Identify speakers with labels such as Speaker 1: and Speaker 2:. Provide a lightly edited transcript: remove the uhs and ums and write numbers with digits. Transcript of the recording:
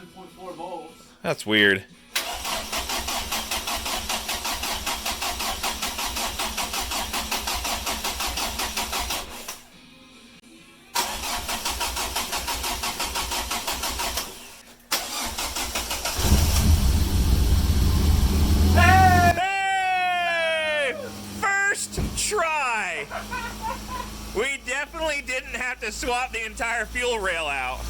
Speaker 1: 11.4 volts.
Speaker 2: That's weird. Hey! First try! We definitely didn't have to swap the entire fuel rail out.